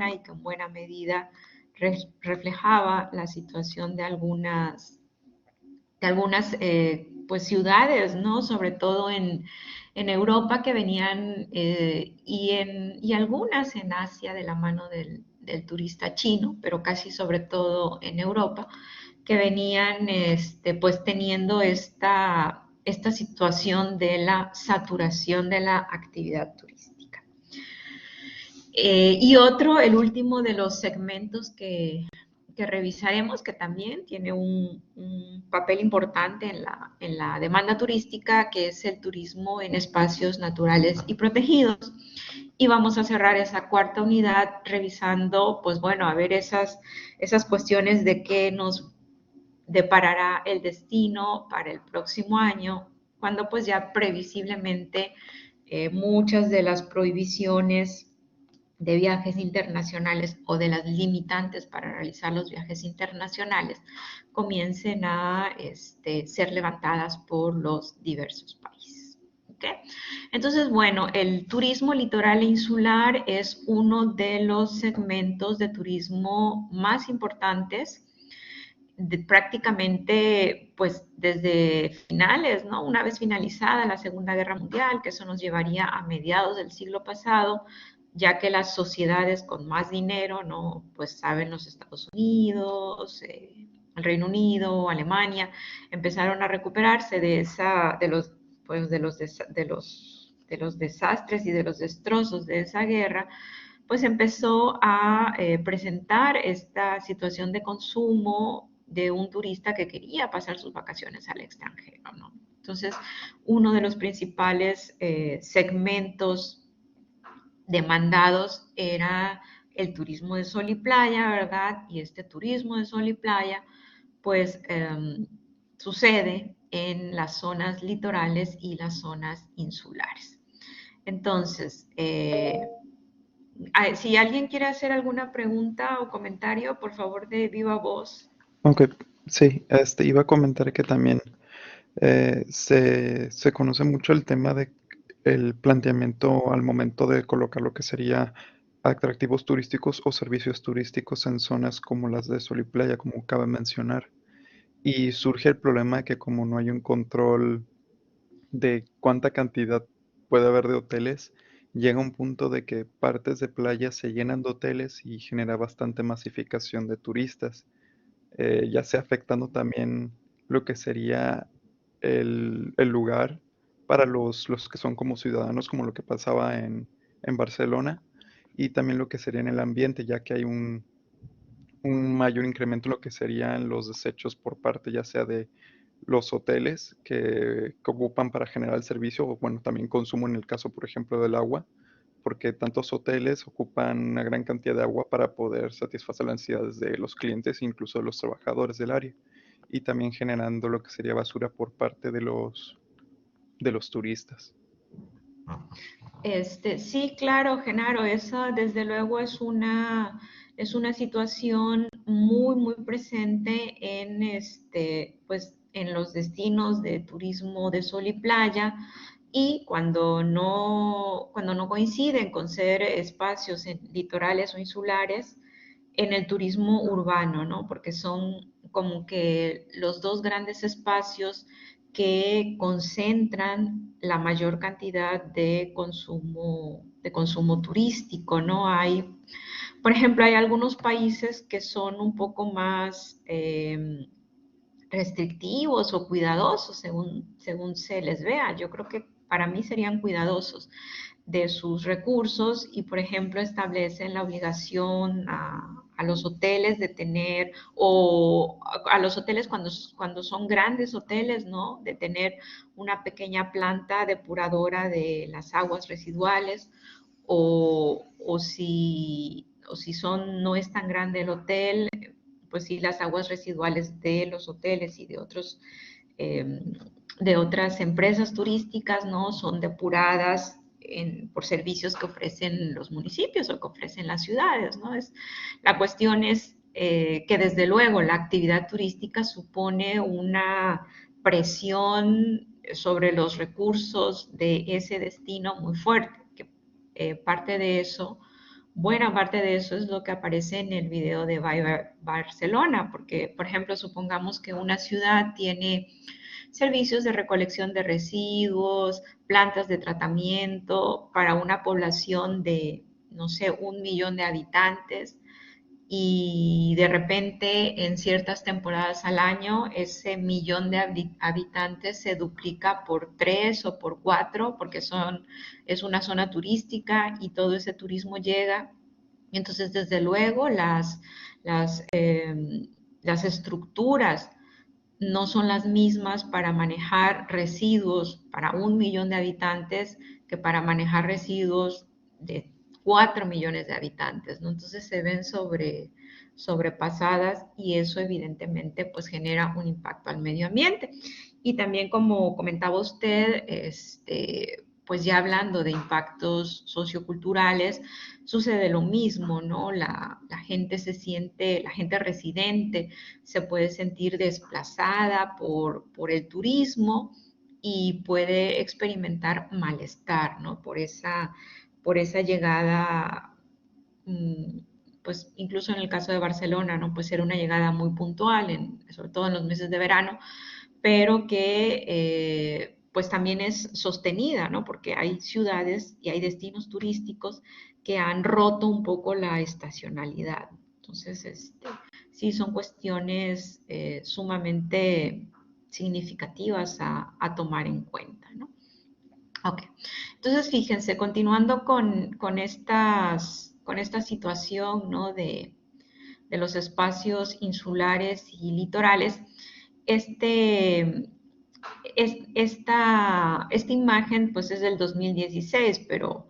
semana y que en buena medida reflejaba la situación de algunas pues, ciudades, ¿no? Sobre todo en Europa que venían y algunas en Asia de la mano del turista chino, pero casi sobre todo en Europa, que venían pues teniendo esta situación de la saturación de la actividad turística. Y el último de los segmentos que revisaremos, que también tiene un papel importante en la demanda turística, que es el turismo en espacios naturales y protegidos. Y vamos a cerrar esa cuarta unidad revisando, pues bueno, a ver esas cuestiones de qué nos deparará el destino para el próximo año, cuando pues ya previsiblemente muchas de las prohibiciones de viajes internacionales o de las limitantes para realizar los viajes internacionales comiencen a ser levantadas por los diversos países. ¿Okay? Entonces, bueno, el turismo litoral e insular es uno de los segmentos de turismo más importantes prácticamente pues desde finales, ¿no? Una vez finalizada la Segunda Guerra Mundial, que eso nos llevaría a mediados del siglo pasado, ya que las sociedades con más dinero, ¿no? Pues saben los Estados Unidos, el Reino Unido, Alemania, empezaron a recuperarse pues, de los desastres y de los destrozos de esa guerra, pues empezó a presentar esta situación de consumo de un turista que quería pasar sus vacaciones al extranjero, ¿no? Entonces, uno de los principales segmentos demandados era el turismo de sol y playa, ¿verdad? Y este turismo de sol y playa, pues sucede en las zonas litorales y las zonas insulares. Entonces, si alguien quiere hacer alguna pregunta o comentario, por favor, de viva voz. Ok, sí, iba a comentar que también se conoce mucho el tema de el planteamiento al momento de colocar lo que sería atractivos turísticos o servicios turísticos en zonas como las de sol y playa, como cabe mencionar. Y surge el problema de que como no hay un control de cuánta cantidad puede haber de hoteles, llega un punto de que partes de playa se llenan de hoteles y genera bastante masificación de turistas, ya sea afectando también lo que sería el lugar para los que son como ciudadanos, como lo que pasaba en Barcelona, y también lo que sería en el ambiente, ya que hay un mayor incremento en lo que serían los desechos por parte ya sea de los hoteles que ocupan para generar el servicio, o bueno, también consumo en el caso, por ejemplo, del agua, porque tantos hoteles ocupan una gran cantidad de agua para poder satisfacer las necesidades de los clientes e incluso de los trabajadores del área, y también generando lo que sería basura por parte de los turistas. Sí, claro, Genaro, esa desde luego es una situación muy, muy presente en, pues, en los destinos de turismo de sol y playa, y cuando no coinciden con ser espacios litorales o insulares, en el turismo urbano, ¿no? Porque son como que los dos grandes espacios que concentran la mayor cantidad de consumo turístico, ¿no? Por ejemplo, hay algunos países que son un poco más restrictivos o cuidadosos según se les vea. Yo creo que para mí serían cuidadosos de sus recursos y, por ejemplo, establecen la obligación a los hoteles de tener, o a los hoteles cuando son grandes hoteles, ¿no? De tener una pequeña planta depuradora de las aguas residuales, o si no es tan grande el hotel, pues sí, las aguas residuales de los hoteles y eh, de otras empresas turísticas, ¿no? Son depuradas por servicios que ofrecen los municipios o que ofrecen las ciudades, ¿no? La cuestión es que desde luego la actividad turística supone una presión sobre los recursos de ese destino muy fuerte, que parte de eso buena parte de eso es lo que aparece en el video de Barcelona, porque, por ejemplo, supongamos que una ciudad tiene servicios de recolección de residuos, plantas de tratamiento para una población de, no sé, 1 millón de habitantes, y de repente en ciertas temporadas al año ese millón de habitantes se duplica por 3 o por 4 porque es una zona turística y todo ese turismo llega. Entonces, desde luego, las, eh, las estructuras no son las mismas para manejar residuos para 1 millón de habitantes que para manejar residuos de 4 millones de habitantes, ¿no? Entonces se ven sobrepasadas y eso evidentemente pues genera un impacto al medio ambiente. Y también como comentaba usted, pues ya hablando de impactos socioculturales, sucede lo mismo, ¿no? La gente se siente, la gente residente se puede sentir desplazada por el turismo y puede experimentar malestar, ¿no? Por esa llegada, pues incluso en el caso de Barcelona, ¿no? Pues era una llegada muy puntual, sobre todo en los meses de verano, pero que pues también es sostenida, ¿no? Porque hay ciudades y hay destinos turísticos que han roto un poco la estacionalidad. Entonces, sí son cuestiones sumamente significativas a tomar en cuenta, ¿no? Ok, entonces fíjense, continuando con esta situación, ¿no? De los espacios insulares y litorales, este, esta imagen pues es del 2016, pero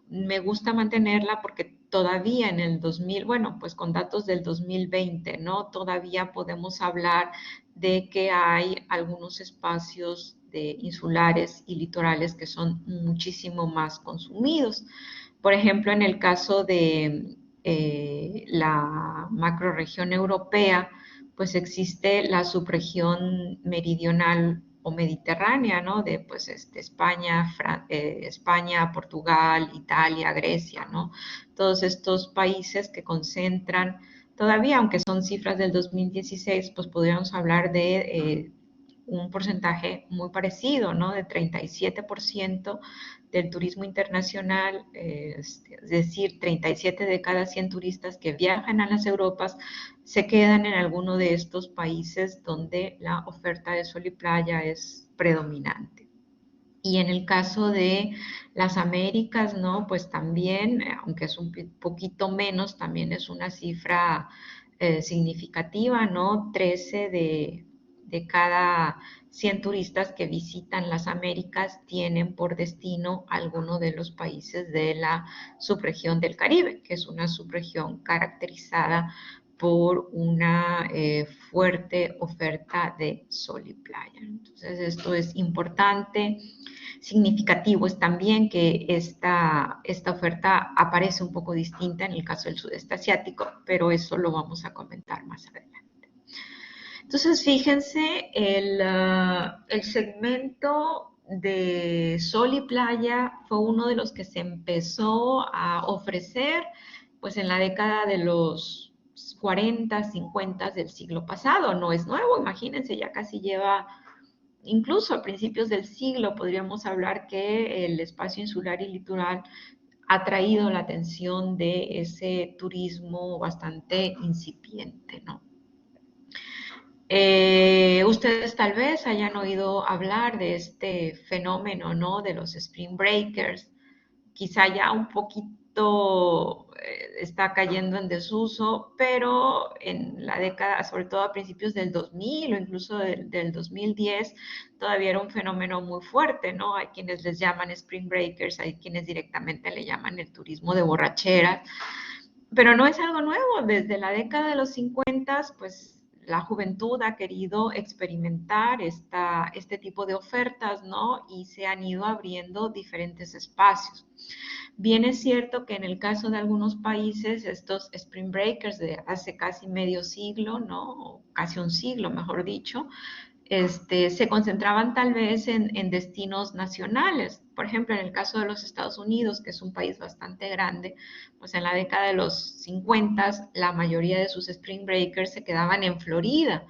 me gusta mantenerla porque todavía en el 2000, bueno, pues con datos del 2020, ¿no? Todavía podemos hablar de que hay algunos espacios de insulares y litorales que son muchísimo más consumidos. Por ejemplo, en el caso de la macrorregión europea, pues existe la subregión meridional o mediterránea, ¿no? De pues España, España, Portugal, Italia, Grecia, ¿no? Todos estos países que concentran, todavía aunque son cifras del 2016, pues podríamos hablar de un porcentaje muy parecido, ¿no? De 37% del turismo internacional, es decir, 37 de cada 100 turistas que viajan a las Europas se quedan en alguno de estos países donde la oferta de sol y playa es predominante. Y en el caso de las Américas, ¿no? Pues también, aunque es un poquito menos, también es una cifra significativa, ¿no? 13 de cada 100 turistas que visitan las Américas tienen por destino alguno de los países de la subregión del Caribe, que es una subregión caracterizada por una fuerte oferta de sol y playa. Entonces, esto es importante. Significativo es también que esta oferta aparece un poco distinta en el caso del sudeste asiático, pero eso lo vamos a comentar más adelante. Entonces, fíjense, el segmento de sol y playa fue uno de los que se empezó a ofrecer pues en la década de los 40, 50 del siglo pasado. No es nuevo, imagínense, ya casi lleva, incluso a principios del siglo, podríamos hablar que el espacio insular y litoral ha traído la atención de ese turismo bastante incipiente, ¿no? Ustedes tal vez hayan oído hablar de este fenómeno, ¿no? De los spring breakers. Quizá ya un poquito está cayendo en desuso, pero en la década, sobre todo a principios del 2000 o incluso del 2010, todavía era un fenómeno muy fuerte, ¿no? Hay quienes les llaman spring breakers, hay quienes directamente le llaman el turismo de borracheras, pero no es algo nuevo. Desde la década de los 50, pues la juventud ha querido experimentar este tipo de ofertas, ¿no? Y se han ido abriendo diferentes espacios. Bien es cierto que en el caso de algunos países, estos spring breakers de hace casi medio siglo, ¿no? O casi un siglo, mejor dicho, se concentraban tal vez en destinos nacionales, Por ejemplo, en el caso de los Estados Unidos, que es un país bastante grande, pues en la década de los 50 la mayoría de sus spring breakers se quedaban en Florida,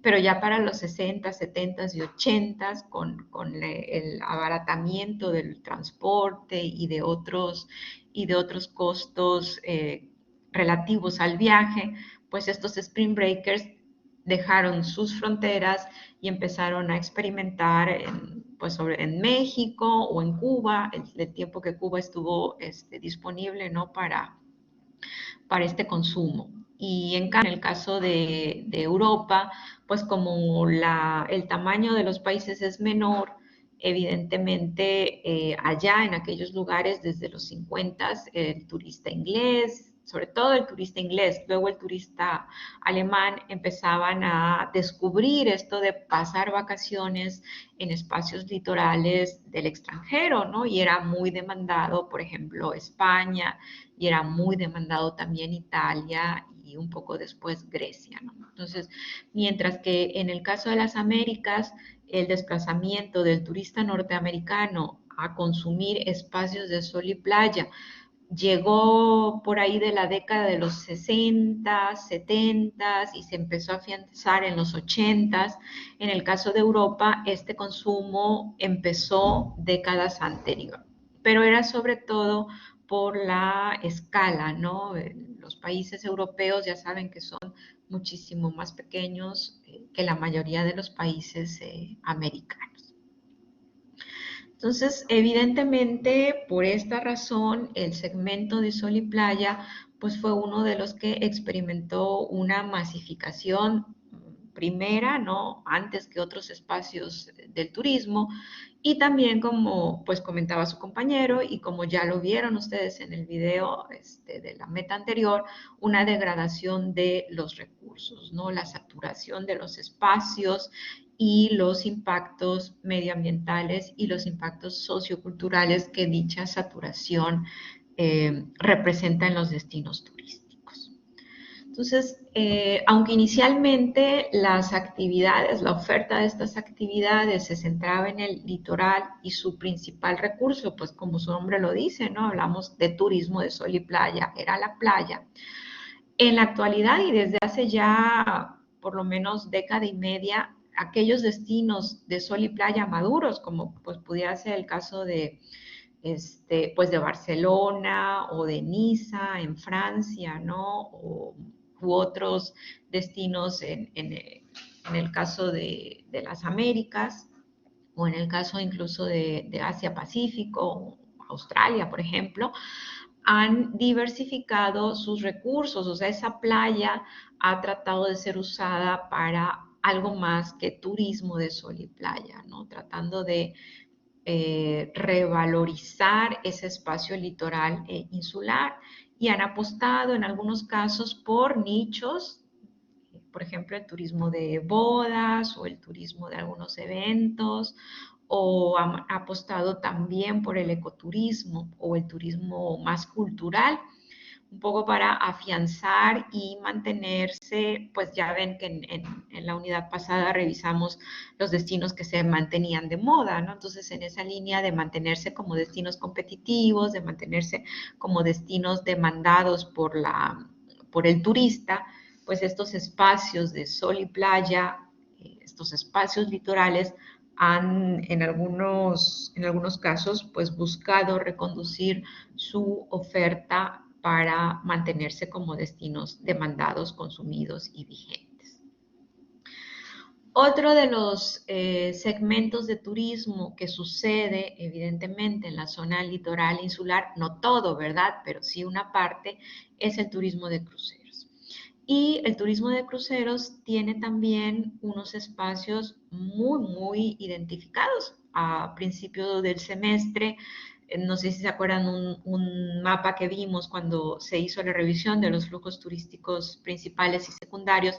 pero ya para los 60, 70 y 80, con el abaratamiento del transporte y de otros costos relativos al viaje, pues estos spring breakers dejaron sus fronteras y empezaron a experimentar en México o en Cuba, el tiempo que Cuba estuvo disponible, ¿no? Para este consumo. Y en el caso de Europa, pues como el tamaño de los países es menor, evidentemente allá en aquellos lugares desde los 50 el turista inglés, sobre todo el turista inglés, luego el turista alemán, empezaban a descubrir esto de pasar vacaciones en espacios litorales del extranjero, ¿no? Y era muy demandado, por ejemplo, España, y era muy demandado también Italia y un poco después Grecia, ¿no? Entonces, mientras que en el caso de las Américas, el desplazamiento del turista norteamericano a consumir espacios de sol y playa llegó por ahí de la década de los 60, 70 y se empezó a afianzar en los 80. En el caso de Europa, este consumo empezó décadas anterior, pero era sobre todo por la escala, ¿no? Los países europeos ya saben que son muchísimo más pequeños que la mayoría de los países americanos. Entonces, evidentemente, por esta razón, el segmento de sol y playa, pues fue uno de los que experimentó una masificación primera, ¿no? Antes que otros espacios del turismo, y también como pues comentaba su compañero y como ya lo vieron ustedes en el video de la meta anterior, una degradación de los recursos, ¿no? La saturación de los espacios y los impactos medioambientales y los impactos socioculturales que dicha saturación representa en los destinos turísticos. Entonces, aunque inicialmente las actividades, la oferta de estas actividades se centraba en el litoral y su principal recurso, pues como su nombre lo dice, ¿no? Hablamos de turismo de sol y playa, era la playa. En la actualidad y desde hace ya por lo menos década y media, aquellos destinos de sol y playa maduros, como pues pudiera ser el caso de pues de Barcelona o de Niza en Francia, ¿no? U otros destinos en el caso de las Américas o en el caso incluso de Asia Pacífico, Australia, por ejemplo, han diversificado sus recursos, o sea, esa playa ha tratado de ser usada para algo más que turismo de sol y playa, ¿no? Tratando de revalorizar ese espacio litoral insular y han apostado en algunos casos por nichos, por ejemplo, el turismo de bodas o el turismo de algunos eventos, o han apostado también por el ecoturismo o el turismo más cultural, un poco para afianzar y mantenerse, pues ya ven que en la unidad pasada revisamos los destinos que se mantenían de moda, ¿no? Entonces, en esa línea de mantenerse como destinos competitivos, de mantenerse como destinos demandados por el turista, pues estos espacios de sol y playa, estos espacios litorales, han en algunos casos pues buscado reconducir su oferta para mantenerse como destinos demandados, consumidos y vigentes. Otro de los segmentos de turismo que sucede evidentemente en la zona litoral insular, no todo, ¿verdad? Pero sí una parte, es el turismo de cruceros. Y el turismo de cruceros tiene también unos espacios muy identificados. A principio del semestre, no sé si se acuerdan un mapa que vimos cuando se hizo la revisión de los flujos turísticos principales y secundarios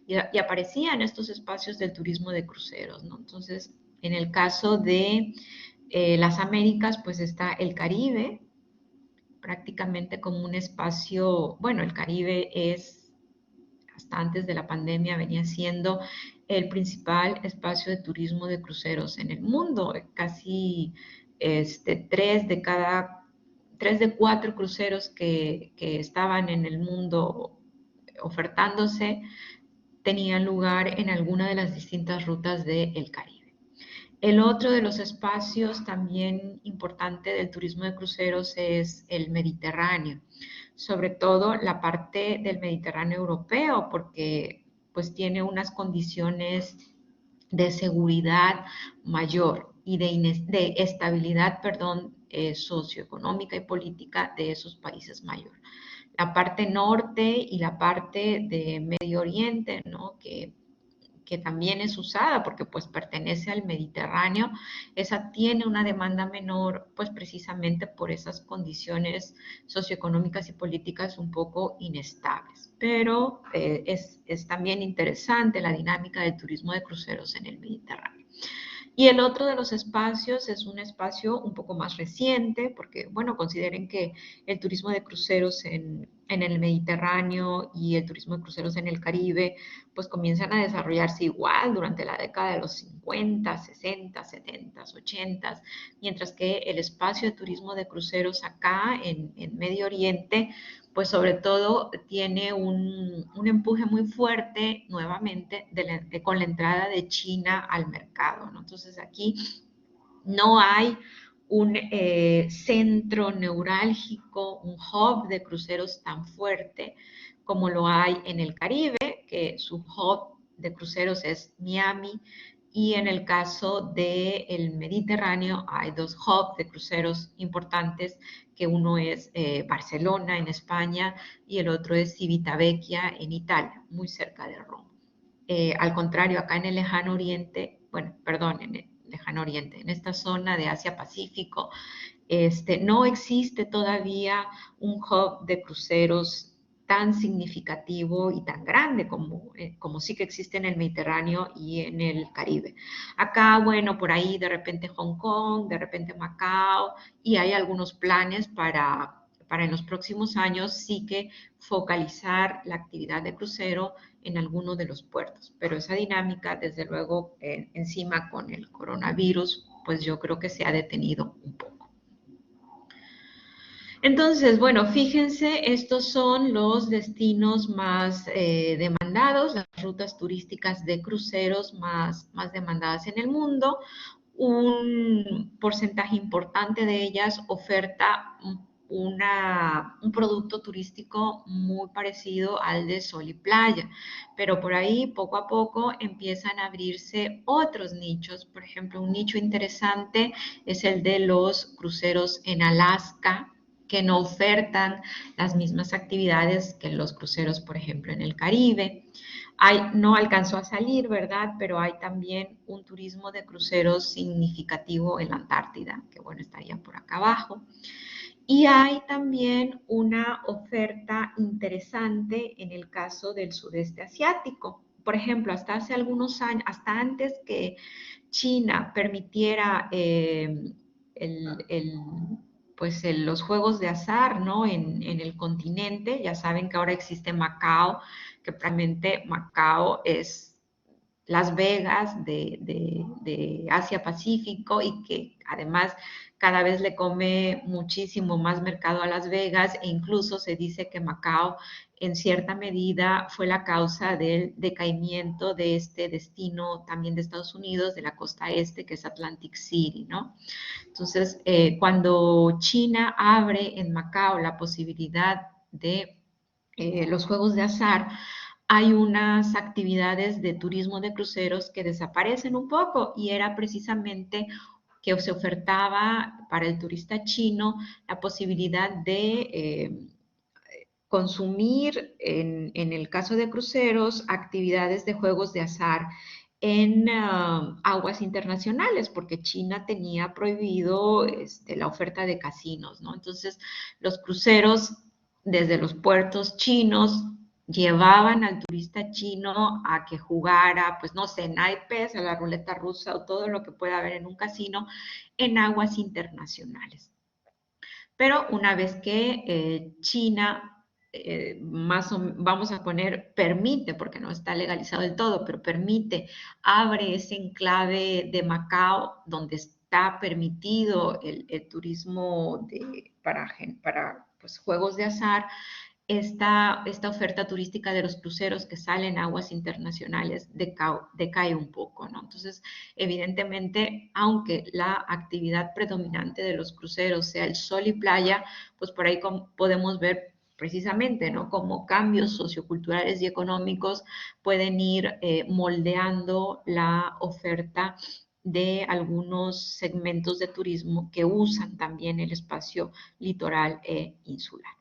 y aparecían estos espacios del turismo de cruceros, ¿no? Entonces, en el caso de las Américas, pues está el Caribe, prácticamente como un espacio, bueno, el Caribe es, hasta antes de la pandemia, venía siendo el principal espacio de turismo de cruceros en el mundo. Casi tres de cuatro cruceros que estaban en el mundo ofertándose tenían lugar en alguna de las distintas rutas del Caribe. El otro de los espacios también importante del turismo de cruceros es el Mediterráneo, sobre todo la parte del Mediterráneo europeo, porque pues tiene unas condiciones de seguridad mayor y de estabilidad, perdón, socioeconómica y política de esos países mayor. La parte norte y la parte de Medio Oriente, ¿no? Que también es usada porque pues pertenece al Mediterráneo, esa tiene una demanda menor pues precisamente por esas condiciones socioeconómicas y políticas un poco inestables. Pero es también interesante la dinámica del turismo de cruceros en el Mediterráneo. Y el otro de los espacios es un espacio un poco más reciente, porque, bueno, consideren que el turismo de cruceros en el Mediterráneo y el turismo de cruceros en el Caribe, pues comienzan a desarrollarse igual durante la década de los 50, 60, 70, 80, mientras que el espacio de turismo de cruceros acá en Medio Oriente, pues sobre todo tiene un empuje muy fuerte nuevamente con la entrada de China al mercado, ¿no? Entonces aquí no hay un centro neurálgico, un hub de cruceros tan fuerte como lo hay en el Caribe, que su hub de cruceros es Miami, y en el caso del Mediterráneo hay dos hubs de cruceros importantes, que uno es Barcelona en España y el otro es Civitavecchia en Italia, muy cerca de Roma. Al contrario, acá en el lejano oriente, bueno, perdón, en el lejano oriente, en esta zona de Asia-Pacífico, no existe todavía un hub de cruceros tan significativo y tan grande como sí que existe en el Mediterráneo y en el Caribe. Acá, bueno, por ahí de repente Hong Kong, de repente Macao, y hay algunos planes para en los próximos años sí que focalizar la actividad de crucero en alguno de los puertos. Pero esa dinámica, desde luego, encima con el coronavirus, pues yo creo que se ha detenido un poco. Entonces, bueno, fíjense, estos son los destinos más demandados, las rutas turísticas de cruceros más demandadas en el mundo. Un porcentaje importante de ellas oferta un producto turístico muy parecido al de sol y playa, pero por ahí poco a poco empiezan a abrirse otros nichos. Por ejemplo, un nicho interesante es el de los cruceros en Alaska, que no ofertan las mismas actividades que los cruceros, por ejemplo, en el Caribe. No alcanzó a salir, ¿verdad? Pero hay también un turismo de cruceros significativo en la Antártida, que bueno, estaría por acá abajo. Y hay también una oferta interesante en el caso del sudeste asiático. Por ejemplo, hasta hace algunos años, hasta antes que China permitiera los juegos de azar, ¿no? En el continente, ya saben que ahora existe Macao, que realmente Macao es Las Vegas de Asia-Pacífico y que además cada vez le come muchísimo más mercado a Las Vegas e incluso se dice que Macao en cierta medida fue la causa del decaimiento de este destino también de Estados Unidos, de la costa este, que es Atlantic City, ¿no? Entonces, cuando China abre en Macao la posibilidad de los juegos de azar, hay unas actividades de turismo de cruceros que desaparecen un poco y era precisamente que se ofertaba para el turista chino la posibilidad de consumir, en el caso de cruceros, actividades de juegos de azar en aguas internacionales, porque China tenía prohibido la oferta de casinos, ¿no? Entonces, los cruceros desde los puertos chinos llevaban al turista chino a que jugara, pues no sé, naipes, a la ruleta rusa o todo lo que pueda haber en un casino en aguas internacionales. Pero una vez que China, vamos a poner, permite, porque no está legalizado del todo, pero permite, abre ese enclave de Macao donde está permitido el turismo para pues, juegos de azar, esta oferta turística de los cruceros que salen a aguas internacionales decae un poco, ¿no? Entonces, evidentemente, aunque la actividad predominante de los cruceros sea el sol y playa, pues por ahí podemos ver precisamente, ¿no? Cómo cambios socioculturales y económicos pueden ir moldeando la oferta de algunos segmentos de turismo que usan también el espacio litoral e insular.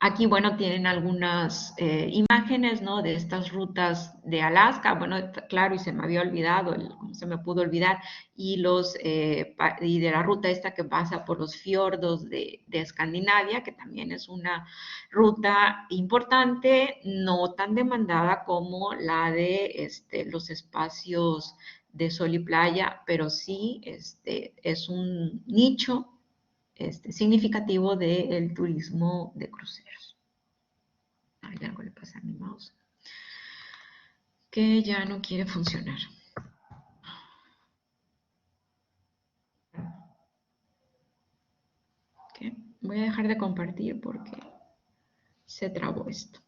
Aquí, bueno, tienen algunas imágenes, ¿no? De estas rutas de Alaska. Bueno, claro, y se me había olvidado, ¿cómo se me pudo olvidar? Y de la ruta esta que pasa por los fiordos de Escandinavia, que también es una ruta importante, no tan demandada como la de los espacios de sol y playa, pero sí es un nicho significativo del turismo de cruceros. Ay, algo le pasa a mi mouse, que ya no quiere funcionar. Okay. Voy a dejar de compartir porque se trabó esto.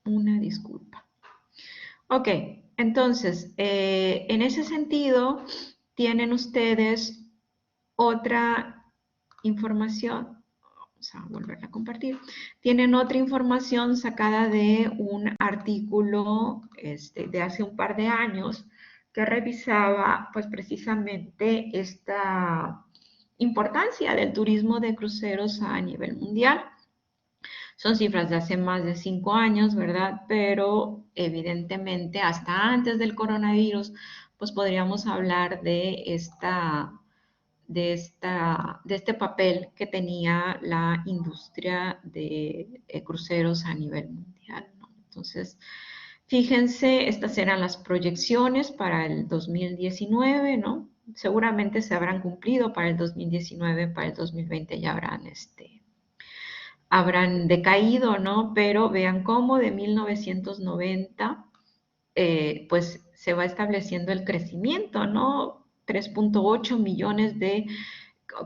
Una disculpa. Ok, entonces, en ese sentido, tienen ustedes otra información. Vamos a volverla a compartir. Tienen otra información sacada de un artículo de hace un par de años que revisaba pues precisamente esta importancia del turismo de cruceros a nivel mundial. Son cifras de hace más de 5 años, ¿verdad? Pero evidentemente hasta antes del coronavirus, pues podríamos hablar de este papel que tenía la industria de cruceros a nivel mundial, ¿no? Entonces, fíjense, estas eran las proyecciones para el 2019, ¿no? Seguramente se habrán cumplido para el 2019, para el 2020 ya habrán decaído, ¿no? Pero vean cómo de 1990 pues se va estableciendo el crecimiento, ¿no? 3.8 millones de,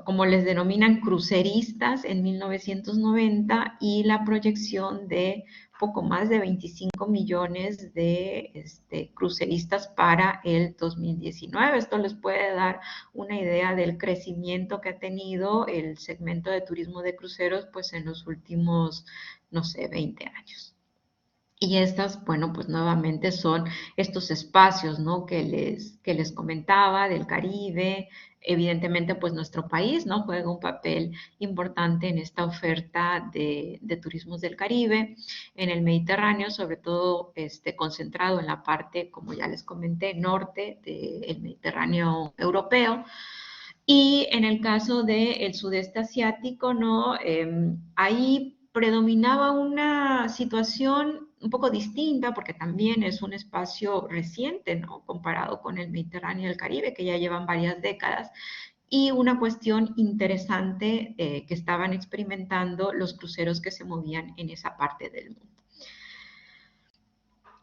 como les denominan, cruceristas en 1990 y la proyección de poco más de 25 millones de cruceristas para el 2019. Esto les puede dar una idea del crecimiento que ha tenido el segmento de turismo de cruceros pues en los últimos, no sé, 20 años. Y estas, bueno, pues nuevamente son estos espacios, ¿no? Que les comentaba del Caribe. Evidentemente, pues nuestro país, ¿no? Juega un papel importante en esta oferta de turismos del Caribe, en el Mediterráneo, sobre todo concentrado en la parte, como ya les comenté, norte del Mediterráneo europeo. Y en el caso del sudeste asiático, ¿no? Ahí predominaba una situación un poco distinta, porque también es un espacio reciente, ¿no? Comparado con el Mediterráneo y el Caribe, que ya llevan varias décadas, y una cuestión interesante que estaban experimentando los cruceros que se movían en esa parte del mundo.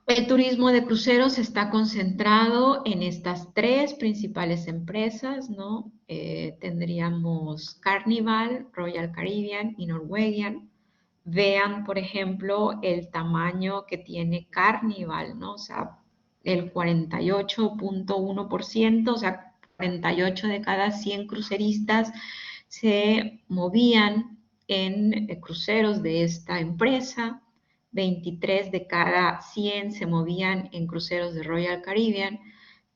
El turismo de cruceros está concentrado en estas tres principales empresas, ¿no? Tendríamos Carnival, Royal Caribbean y Norwegian. Vean, por ejemplo, el tamaño que tiene Carnival, ¿no? O sea, el 48.1%, o sea, 48 de cada 100 cruceristas se movían en cruceros de esta empresa. 23 de cada 100 se movían en cruceros de Royal Caribbean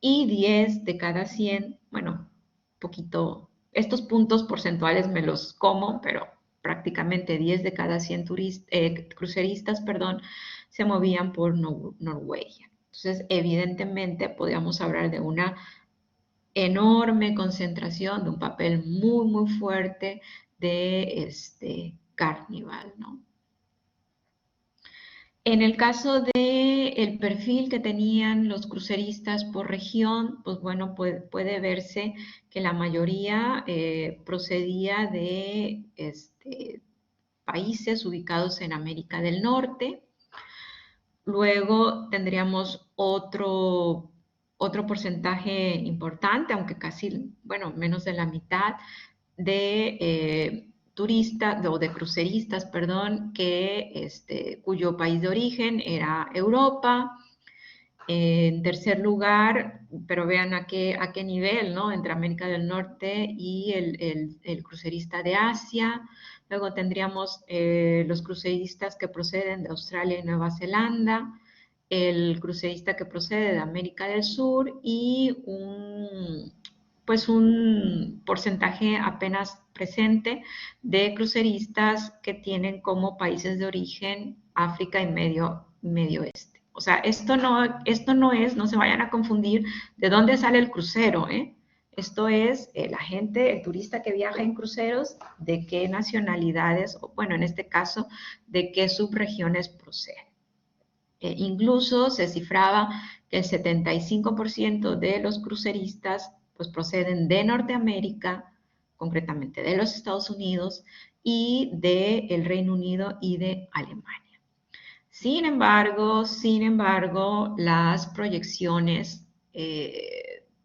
y 10 de cada 100, bueno, poquito, estos puntos porcentuales me los como, pero prácticamente 10 de cada 100 cruceristas, perdón, se movían por Norwegian. Entonces, evidentemente, podríamos hablar de una enorme concentración, de un papel muy, muy fuerte de Carnival, ¿no? En el caso del perfil que tenían los cruceristas por región, pues bueno, puede verse que la mayoría procedía de países ubicados en América del Norte. Luego tendríamos otro otro porcentaje importante, aunque casi, bueno, menos de la mitad, de turistas o de cruceristas, perdón, cuyo país de origen era Europa. En tercer lugar, pero vean a qué nivel, ¿no? Entre América del Norte y el crucerista de Asia. Luego tendríamos los cruceristas que proceden de Australia y Nueva Zelanda, el crucerista que procede de América del Sur y pues un porcentaje apenas presente de cruceristas que tienen como países de origen África y Medio Oeste. O sea, no se vayan a confundir de dónde sale el crucero, ¿eh? Esto es la gente, el turista que viaja en cruceros, de qué nacionalidades, o bueno, en este caso, de qué subregiones procede. Incluso se cifraba que el 75% de los cruceristas pues, proceden de Norteamérica, concretamente de los Estados Unidos y del Reino Unido y de Alemania. Sin embargo, las proyecciones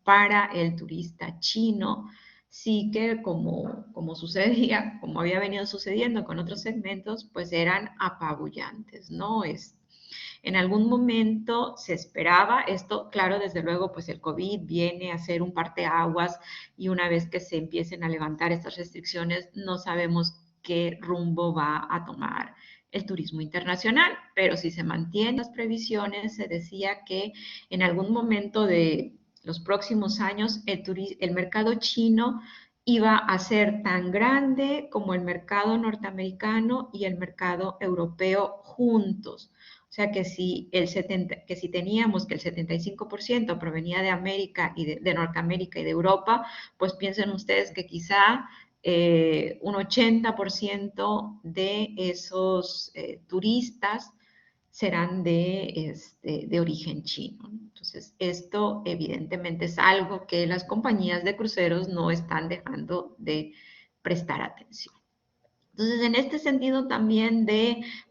para el turista chino sí que como sucedía, como había venido sucediendo con otros segmentos, pues eran apabullantes, ¿no? En algún momento se esperaba esto, claro, desde luego, pues el COVID viene a ser un parteaguas y una vez que se empiecen a levantar estas restricciones, no sabemos qué rumbo va a tomar el turismo internacional, pero si se mantienen las previsiones, se decía que en algún momento de los próximos años el mercado chino iba a ser tan grande como el mercado norteamericano y el mercado europeo juntos. O sea que si teníamos que el 75% provenía de América y de Norteamérica y de Europa, pues piensen ustedes que quizá un 80% de esos turistas serán de origen chino. Entonces, esto evidentemente es algo que las compañías de cruceros no están dejando de prestar atención. Entonces, en este sentido también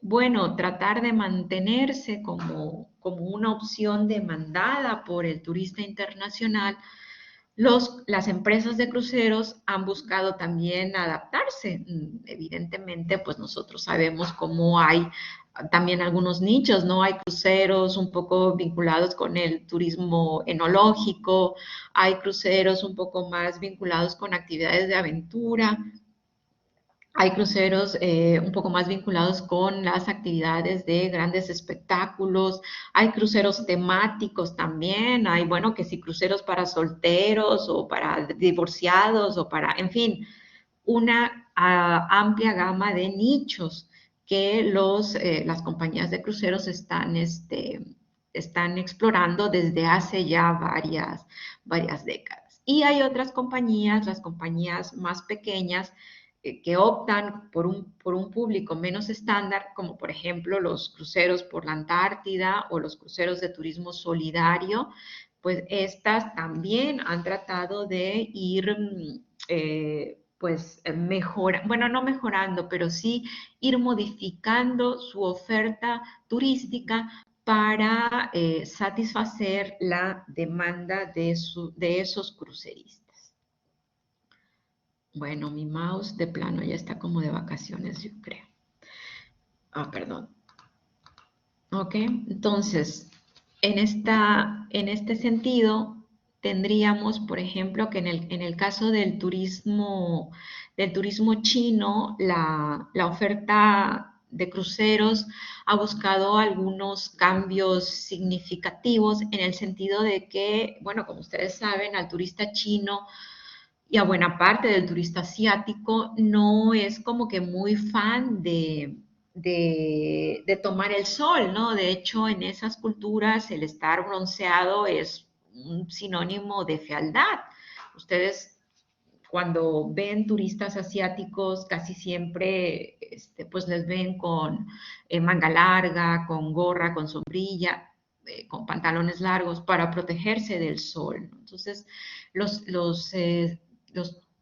bueno, tratar de mantenerse como una opción demandada por el turista internacional, las empresas de cruceros han buscado también adaptarse. Evidentemente, pues nosotros sabemos cómo hay también algunos nichos, ¿no? Hay cruceros un poco vinculados con el turismo enológico, hay cruceros un poco más vinculados con actividades de aventura, hay cruceros un poco más vinculados con las actividades de grandes espectáculos, hay cruceros temáticos también, hay, bueno, que sí, cruceros para solteros o para divorciados o para, en fin, una amplia gama de nichos que las compañías de cruceros están explorando desde hace ya varias décadas. Y hay otras compañías, las compañías más pequeñas, que optan por un público menos estándar, como por ejemplo los cruceros por la Antártida o los cruceros de turismo solidario, pues estas también han tratado de ir bueno, no mejorando, pero sí ir modificando su oferta turística para satisfacer la demanda de esos cruceristas. Bueno, mi mouse de plano ya está como de vacaciones, yo creo. Ah, perdón. Ok, entonces, en este sentido, tendríamos, por ejemplo, que en el caso del turismo chino, la oferta de cruceros ha buscado algunos cambios significativos en el sentido de que, bueno, como ustedes saben, al turista chino y a buena parte del turista asiático no es como que muy fan de tomar el sol, ¿no? De hecho, en esas culturas el estar bronceado es un sinónimo de fealdad. Ustedes cuando ven turistas asiáticos casi siempre pues les ven con manga larga, con gorra, con sombrilla, con pantalones largos para protegerse del sol, ¿no? Entonces, los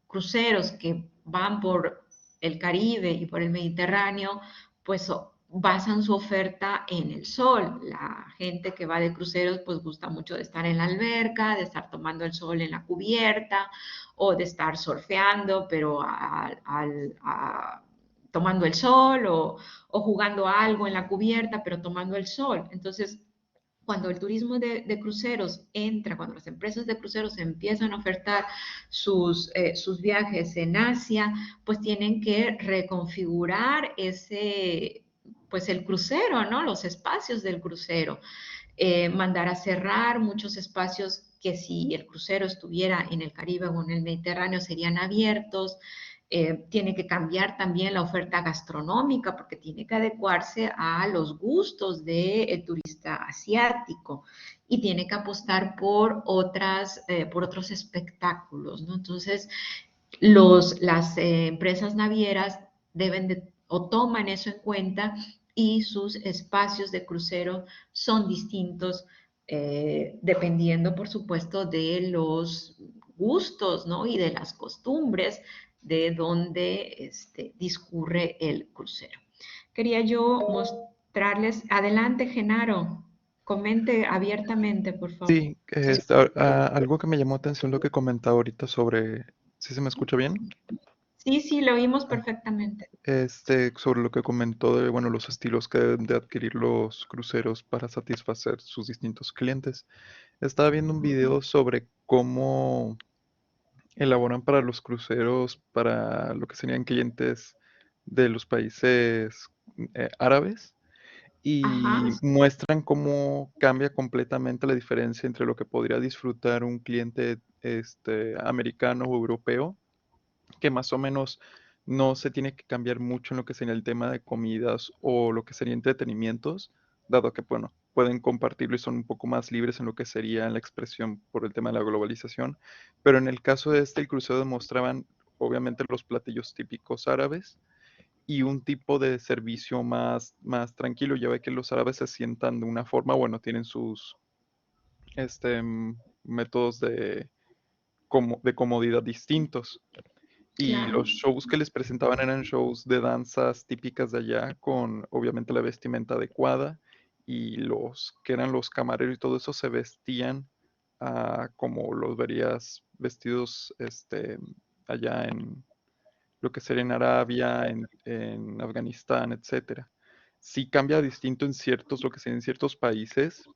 cruceros que van por el Caribe y por el Mediterráneo, pues basan su oferta en el sol. La gente que va de cruceros pues gusta mucho de estar en la alberca, de estar tomando el sol en la cubierta o de estar surfeando, pero tomando el sol o jugando algo en la cubierta, pero tomando el sol. Entonces, cuando el turismo de cruceros entra, cuando las empresas de cruceros empiezan a ofertar sus viajes en Asia, pues tienen que reconfigurar pues el crucero, ¿no? Los espacios del crucero. Mandar a cerrar muchos espacios que si el crucero estuviera en el Caribe o en el Mediterráneo serían abiertos. Tiene que cambiar también la oferta gastronómica porque tiene que adecuarse a los gustos del turista asiático y tiene que apostar por otros espectáculos, ¿no? Entonces, las empresas navieras deben o toman eso en cuenta y sus espacios de crucero son distintos dependiendo, por supuesto, de los gustos, ¿no? Y de las costumbres de donde discurre el crucero. Quería yo mostrarles, adelante, Genaro, comente abiertamente, por favor. Sí, algo que me llamó atención lo que comentaba ahorita sobre, ¿sí se me escucha bien? Sí, sí, lo oímos Ah, perfectamente. sobre lo que comentó de, bueno, los estilos que deben de adquirir los cruceros para satisfacer sus distintos clientes. Estaba viendo un video sobre cómo elaboran para los cruceros, para lo que serían clientes de los países árabes Ajá, y muestran cómo cambia completamente la diferencia entre lo que podría disfrutar un cliente americano o europeo, que más o menos no se tiene que cambiar mucho en lo que sería el tema de comidas o lo que sería entretenimientos, dado que, bueno, pueden compartirlo y son un poco más libres en lo que sería la expresión por el tema de la globalización. Pero en el caso de el crucero demostraban, obviamente, los platillos típicos árabes y un tipo de servicio más tranquilo. Ya ve que los árabes se sientan de una forma, bueno, tienen sus métodos de comodidad distintos. Y claro. los shows que les presentaban eran shows de danzas típicas de allá, con obviamente la vestimenta adecuada. Y los que eran los camareros y todo eso se vestían como los verías vestidos allá en lo que sería en Arabia, en Afganistán, etcétera. Sí cambia distinto en ciertos, lo que sería en ciertos países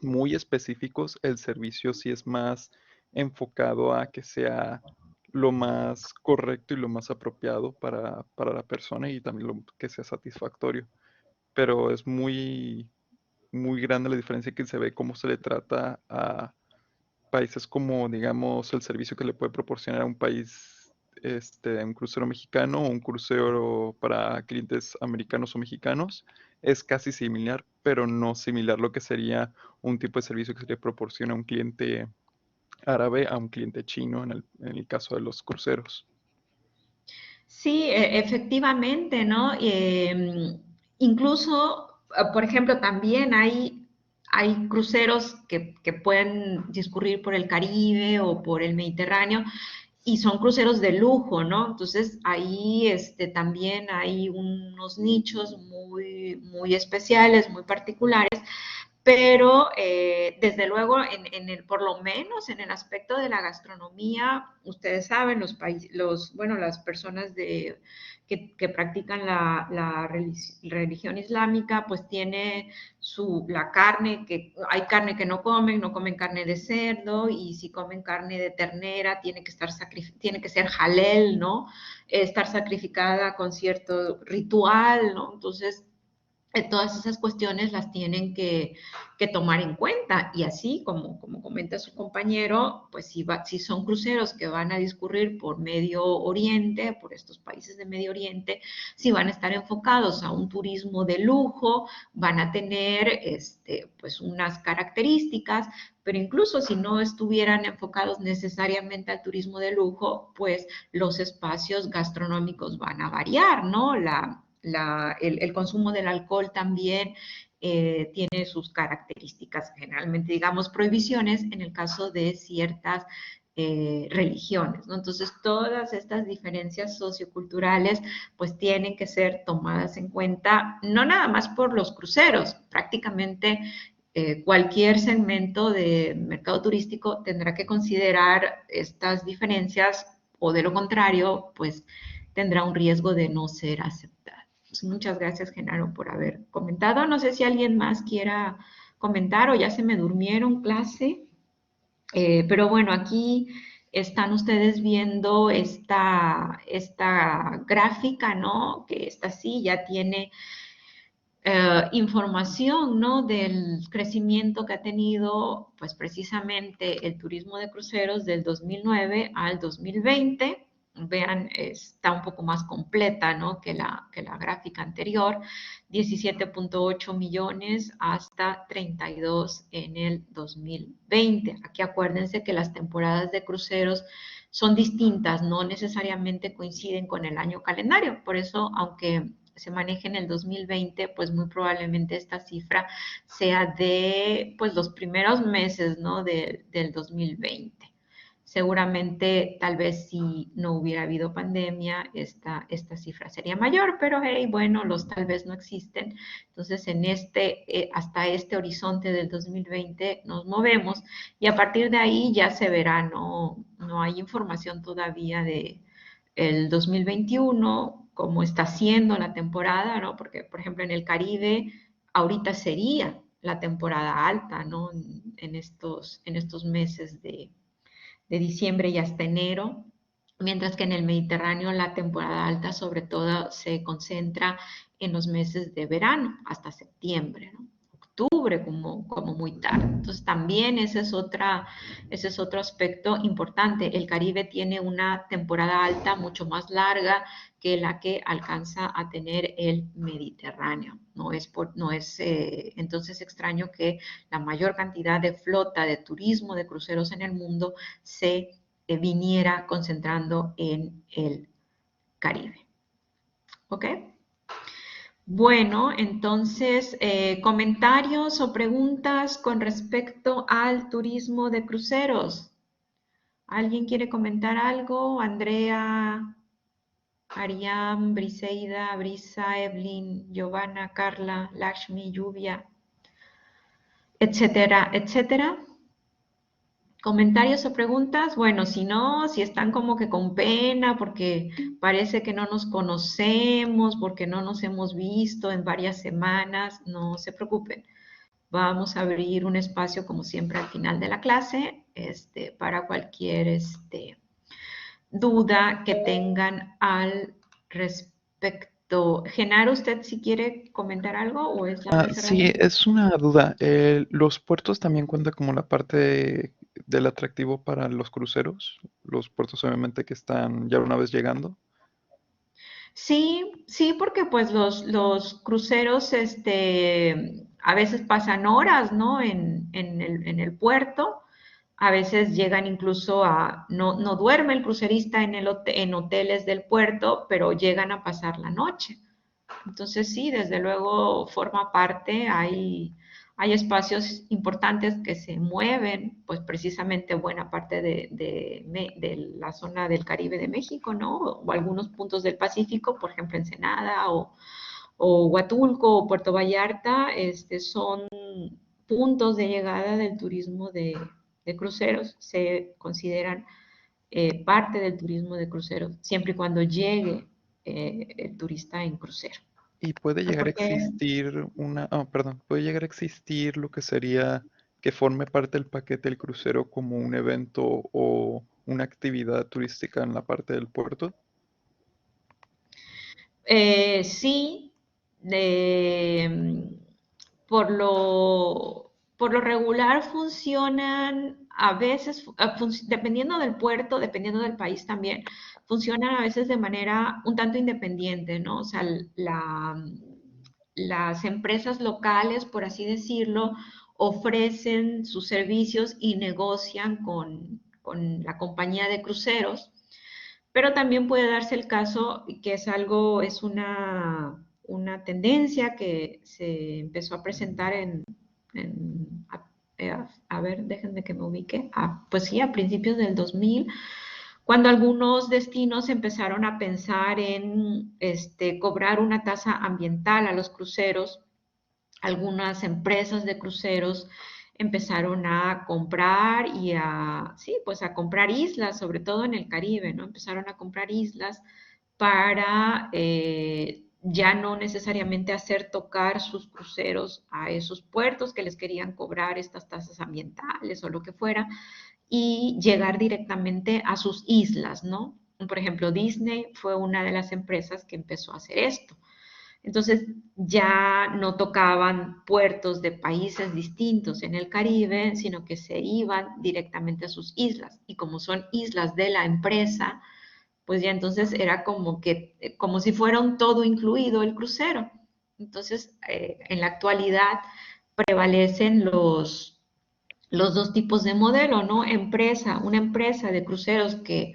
muy específicos, el servicio sí es más enfocado a que sea lo más correcto y lo más apropiado para la persona y también lo que sea satisfactorio. Pero es muy grande la diferencia que se ve cómo se le trata a países como, digamos, el servicio que le puede proporcionar a un país, un crucero mexicano o un crucero para clientes americanos o mexicanos, es casi similar, pero no similar lo que sería un tipo de servicio que se le proporciona a un cliente árabe a un cliente chino en el caso de los cruceros. Sí, efectivamente, ¿no? Incluso, por ejemplo, también hay cruceros que pueden discurrir por el Caribe o por el Mediterráneo y son cruceros de lujo, ¿no? Entonces ahí también hay unos nichos muy especiales, muy particulares, pero desde luego por lo menos en el aspecto de la gastronomía, ustedes saben, bueno, las personas que practican la religión islámica, pues tiene la carne, hay carne que no comen carne de cerdo, y si comen carne de ternera, tiene que ser halal, ¿no? Estar sacrificada con cierto ritual, ¿no? Entonces, todas esas cuestiones las tienen que tomar en cuenta, y así como comenta su compañero, pues si son cruceros que van a discurrir por Medio Oriente, por estos países de Medio Oriente, si van a estar enfocados a un turismo de lujo, van a tener pues unas características, pero incluso si no estuvieran enfocados necesariamente al turismo de lujo, pues los espacios gastronómicos van a variar, ¿no? El consumo del alcohol también tiene sus características, generalmente digamos prohibiciones en el caso de ciertas religiones, ¿no? Entonces, todas estas diferencias socioculturales pues tienen que ser tomadas en cuenta, no nada más por los cruceros, prácticamente cualquier segmento de mercado turístico tendrá que considerar estas diferencias o de lo contrario, pues tendrá un riesgo de no ser aceptado. Pues, muchas gracias, Genaro, por haber comentado. No sé si alguien más quiera comentar o ya se me durmieron clase. Pero bueno, aquí están ustedes viendo esta gráfica, ¿no? Que esta sí ya tiene información, ¿no? Del crecimiento que ha tenido, pues precisamente el turismo de cruceros del 2009 al 2020. Vean, está un poco más completa, ¿no? Que la gráfica anterior, 17.8 millones hasta 32 en el 2020. Aquí acuérdense que las temporadas de cruceros son distintas, no necesariamente coinciden con el año calendario. Por eso, aunque se maneje en el 2020, pues muy probablemente esta cifra sea de pues los primeros meses, ¿no? del 2020. Seguramente, tal vez si no hubiera habido pandemia, esta cifra sería mayor, pero hey, bueno, los tal vez no existen. Entonces, hasta este horizonte del 2020 nos movemos y a partir de ahí ya se verá, no hay información todavía de el 2021, cómo está siendo la temporada, ¿no? Porque, por ejemplo, en el Caribe, ahorita sería la temporada alta, ¿no? En estos meses de diciembre y hasta enero, mientras que en el Mediterráneo la temporada alta sobre todo se concentra en los meses de verano, hasta septiembre, ¿no? Octubre como muy tarde. Entonces también ese es otro aspecto importante. El Caribe tiene una temporada alta mucho más larga que la que alcanza a tener el Mediterráneo. No es entonces extraño que la mayor cantidad de flota de turismo de cruceros en el mundo se viniera concentrando en el Caribe. ¿Ok? Bueno, entonces, comentarios o preguntas con respecto al turismo de cruceros. ¿Alguien quiere comentar algo? Andrea, Ariam, Briseida, Brisa, Evelyn, Giovanna, Carla, Lakshmi, Lluvia, etcétera, etcétera. ¿Comentarios o preguntas? Bueno, si no, si están como que con pena porque parece que no nos conocemos, porque no nos hemos visto en varias semanas, no se preocupen. Vamos a abrir un espacio, como siempre, al final de la clase, para cualquier duda que tengan al respecto. Genaro, ¿usted si quiere comentar algo o es la mesa Sí, realmente? es una duda. ¿Los puertos también cuentan como la parte del atractivo para los cruceros? Los puertos obviamente que están ya una vez llegando. Sí, sí, porque pues los cruceros, a veces pasan horas, ¿no? En el puerto, a veces llegan incluso no duerme el crucerista en hoteles del puerto, pero llegan a pasar la noche. Entonces sí, desde luego forma parte, hay espacios importantes que se mueven, pues precisamente buena parte de la zona del Caribe de México, ¿no? O algunos puntos del Pacífico, por ejemplo, Ensenada o Huatulco o Puerto Vallarta, son puntos de llegada del turismo de cruceros, se consideran parte del turismo de cruceros, siempre y cuando llegue el turista en crucero. Y puede llegar a Porque existir perdón, puede llegar a existir lo que sería que forme parte del paquete del crucero como un evento o una actividad turística en la parte del puerto. sí, por lo regular funcionan a veces, dependiendo del puerto, dependiendo del país también, funcionan a veces de manera un tanto independiente, ¿no? O sea, las empresas locales, por así decirlo, ofrecen sus servicios y negocian con la compañía de cruceros, pero también puede darse el caso que es una tendencia que se empezó a presentar en a ver, déjenme que me ubique. Pues sí, a principios del 2000, cuando algunos destinos empezaron a pensar en cobrar una tasa ambiental a los cruceros. Algunas empresas de cruceros empezaron a comprar sí, pues a comprar islas, sobre todo en el Caribe, ¿no? Empezaron a comprar islas para ya no necesariamente hacer tocar sus cruceros a esos puertos que les querían cobrar estas tasas ambientales o lo que fuera, y llegar directamente a sus islas, ¿no? Por ejemplo, Disney fue una de las empresas que empezó a hacer esto. Entonces ya no tocaban puertos de países distintos en el Caribe, sino que se iban directamente a sus islas. Y como son islas de la empresa, pues ya entonces era como que, como si fuera un todo incluido el crucero. Entonces, en la actualidad prevalecen los dos tipos de modelo, ¿no? Una empresa de cruceros que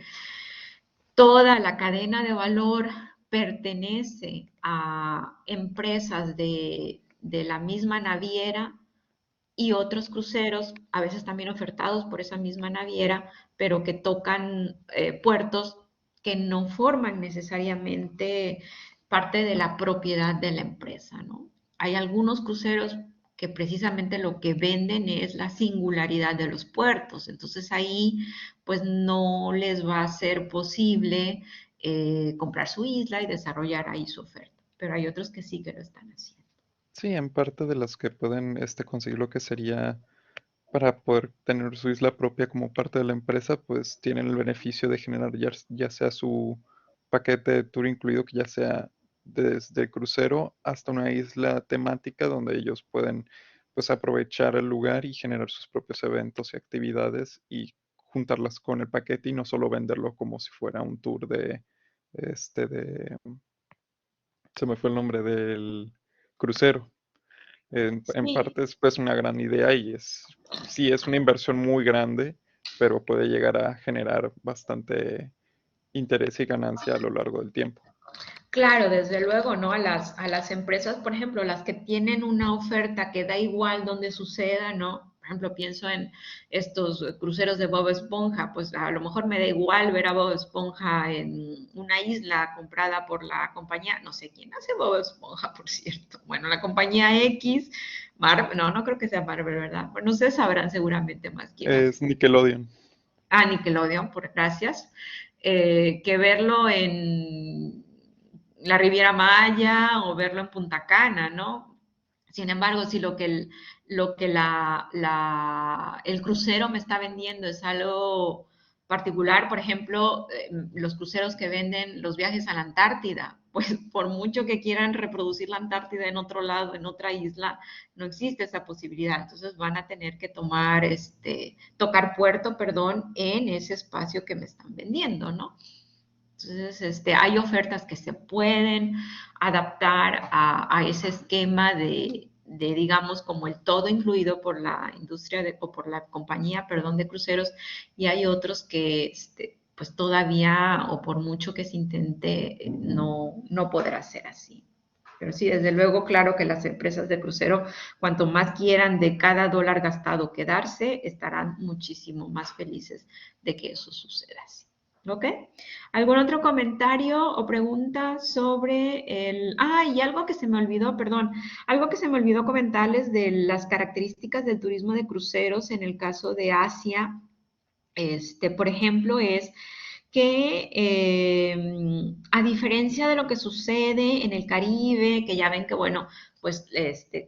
toda la cadena de valor pertenece a empresas de la misma naviera y otros cruceros, a veces también ofertados por esa misma naviera, pero que tocan puertos que no forman necesariamente parte de la propiedad de la empresa, ¿no? Hay algunos cruceros que precisamente lo que venden es la singularidad de los puertos, entonces ahí pues no les va a ser posible comprar su isla y desarrollar ahí su oferta, pero hay otros que sí que lo están haciendo. Sí, en parte de las que pueden conseguir lo que sería para poder tener su isla propia como parte de la empresa, pues tienen el beneficio de generar ya sea su paquete de tour incluido, que ya sea desde el crucero hasta una isla temática donde ellos pueden pues aprovechar el lugar y generar sus propios eventos y actividades y juntarlas con el paquete y no solo venderlo como si fuera un tour de, se me fue el nombre del crucero. En Sí, parte es pues una gran idea y sí es una inversión muy grande, pero puede llegar a generar bastante interés y ganancia a lo largo del tiempo. claro, desde luego, ¿no? A las empresas, por ejemplo, las que tienen una oferta que da igual donde suceda, ¿no? Por ejemplo, pienso en estos cruceros de Bob Esponja, pues a lo mejor me da igual ver a Bob Esponja en una isla comprada por la compañía, no sé quién hace Bob Esponja, por cierto. Bueno, la compañía X, Marvel, no, no creo que sea Marvel, ¿verdad? Bueno, ustedes sabrán seguramente más quién hace. Es Nickelodeon. Nickelodeon, por gracias, que verlo en la Riviera Maya o verlo en Punta Cana, ¿no? Sin embargo, si el crucero me está vendiendo es algo particular, por ejemplo, los cruceros que venden los viajes a la Antártida, pues por mucho que quieran reproducir la Antártida en otro lado, en otra isla, no existe esa posibilidad. Entonces van a tener que tocar puerto, perdón, en ese espacio que me están vendiendo, ¿no? Entonces, hay ofertas que se pueden adaptar a ese esquema digamos, como el todo incluido por la industria o por la compañía, perdón, de cruceros, y hay otros que, pues todavía, o por mucho que se intente, no podrá ser así. Pero sí, desde luego, claro que las empresas de crucero, cuanto más quieran de cada dólar gastado quedarse, estarán muchísimo más felices de que eso suceda así. ¿Ok? ¿Algún otro comentario o pregunta sobre y algo que se me olvidó, perdón, algo que se me olvidó comentarles de las características del turismo de cruceros en el caso de Asia, por ejemplo, es que a diferencia de lo que sucede en el Caribe, que ya ven que, bueno, pues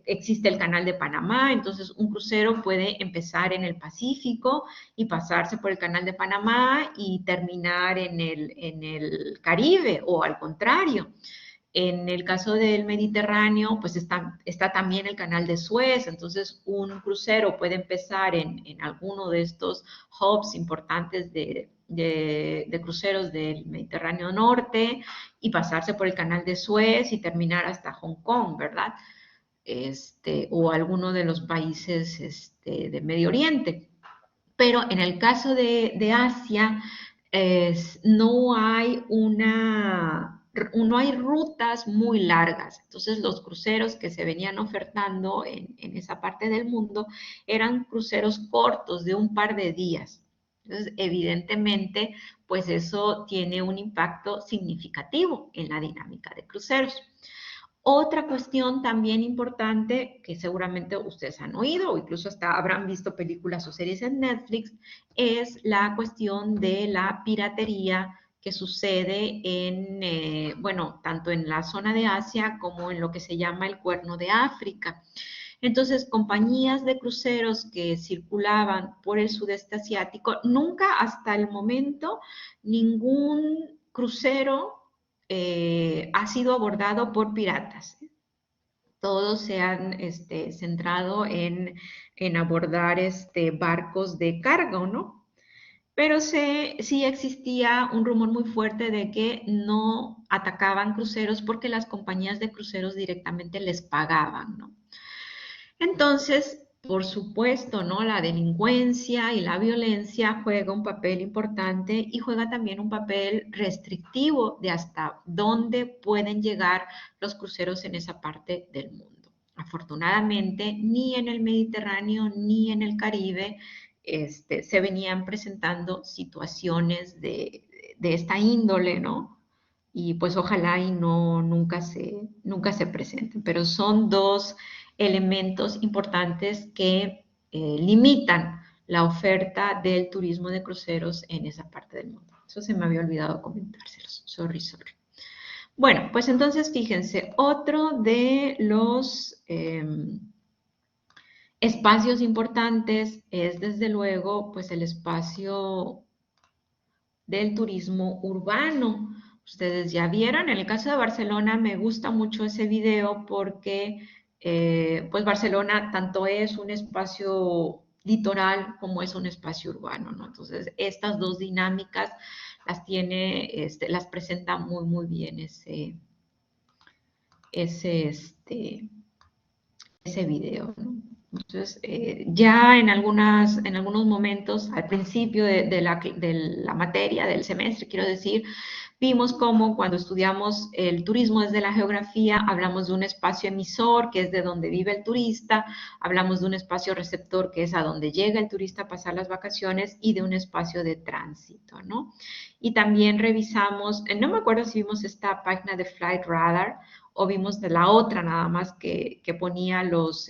existe el canal de Panamá, entonces un crucero puede empezar en el Pacífico y pasarse por el canal de Panamá y terminar en el Caribe, o al contrario. En el caso del Mediterráneo, pues está también el canal de Suez, entonces un crucero puede empezar en alguno de estos hubs importantes de cruceros del Mediterráneo Norte y pasarse por el canal de Suez y terminar hasta Hong Kong, ¿verdad? O alguno de los países de Medio Oriente. Pero en el caso de Asia, no hay no hay rutas muy largas. Entonces, los cruceros que se venían ofertando en esa parte del mundo eran cruceros cortos de un par de días. Entonces, evidentemente, pues eso tiene un impacto significativo en la dinámica de cruceros. Otra cuestión también importante que seguramente ustedes han oído o incluso hasta habrán visto películas o series en Netflix es la cuestión de la piratería que sucede bueno, tanto en la zona de Asia como en lo que se llama el Cuerno de África. Entonces, compañías de cruceros que circulaban por el sudeste asiático, nunca hasta el momento ningún crucero ha sido abordado por piratas. Todos se han centrado en abordar barcos de carga, ¿no? Pero sí existía un rumor muy fuerte de que no atacaban cruceros porque las compañías de cruceros directamente les pagaban, ¿no? Entonces, por supuesto, ¿no? La delincuencia y la violencia juega un papel importante y juega también un papel restrictivo de hasta dónde pueden llegar los cruceros en esa parte del mundo. Afortunadamente, ni en el Mediterráneo ni en el Caribe se venían presentando situaciones de esta índole, ¿no? Y pues ojalá y no, nunca se presenten, pero son dos elementos importantes que limitan la oferta del turismo de cruceros en esa parte del mundo. Eso se me había olvidado comentárselos. Sorry, sorry. Bueno, pues entonces fíjense, otro de los espacios importantes es desde luego pues el espacio del turismo urbano. Ustedes ya vieron, en el caso de Barcelona me gusta mucho ese video porque pues Barcelona tanto es un espacio litoral como es un espacio urbano, ¿no? Entonces, estas dos dinámicas las tiene, las presenta muy, muy bien ese, ese video, ¿no? Entonces, ya en algunos momentos, al principio de la materia, del semestre, quiero decir, vimos cómo cuando estudiamos el turismo desde la geografía, hablamos de un espacio emisor, que es de donde vive el turista, hablamos de un espacio receptor, que es a donde llega el turista a pasar las vacaciones, y de un espacio de tránsito, ¿no? Y también revisamos, no me acuerdo si vimos esta página de Flight Radar, o vimos de la otra nada más que ponía los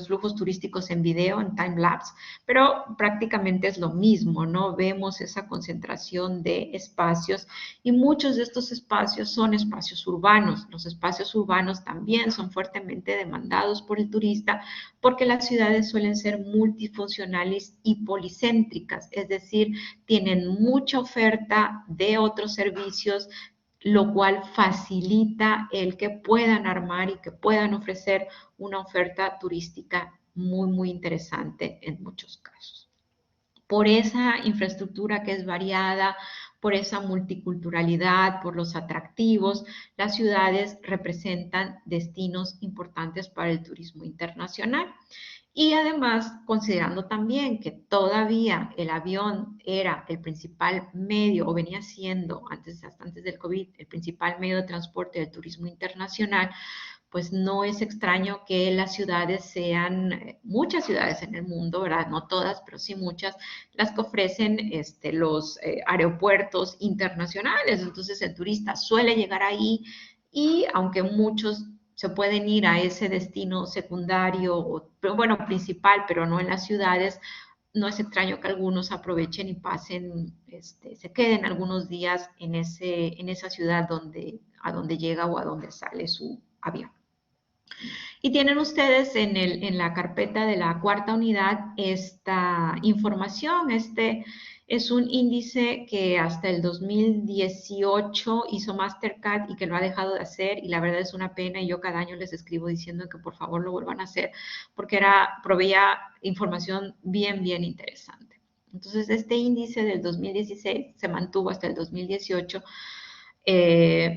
flujos turísticos en video, en time lapse, pero prácticamente es lo mismo, ¿no? Vemos esa concentración de espacios y muchos de estos espacios son espacios urbanos. Los espacios urbanos también son fuertemente demandados por el turista porque las ciudades suelen ser multifuncionales y policéntricas, es decir, tienen mucha oferta de otros servicios, lo cual facilita el que puedan armar y que puedan ofrecer una oferta turística muy, muy interesante en muchos casos. Por esa infraestructura que es variada, por esa multiculturalidad, por los atractivos, las ciudades representan destinos importantes para el turismo internacional. Y además, considerando también que todavía el avión era el principal medio, o venía siendo hasta antes del COVID, el principal medio de transporte del turismo internacional, pues no es extraño que las ciudades sean, muchas ciudades en el mundo, ¿verdad? No todas, pero sí muchas, las que ofrecen los aeropuertos internacionales. Entonces el turista suele llegar ahí y aunque muchos se pueden ir a ese destino secundario, o, bueno, principal, pero no en las ciudades, no es extraño que algunos aprovechen y pasen, se queden algunos días en esa ciudad a donde llega o a donde sale su avión. Y tienen ustedes en la carpeta de la cuarta unidad esta información. Este es un índice que hasta el 2018 hizo Mastercard y que lo ha dejado de hacer, y la verdad es una pena, y yo cada año les escribo diciendo que por favor lo vuelvan a hacer porque proveía información bien, bien interesante. Entonces, este índice del 2016 se mantuvo hasta el 2018.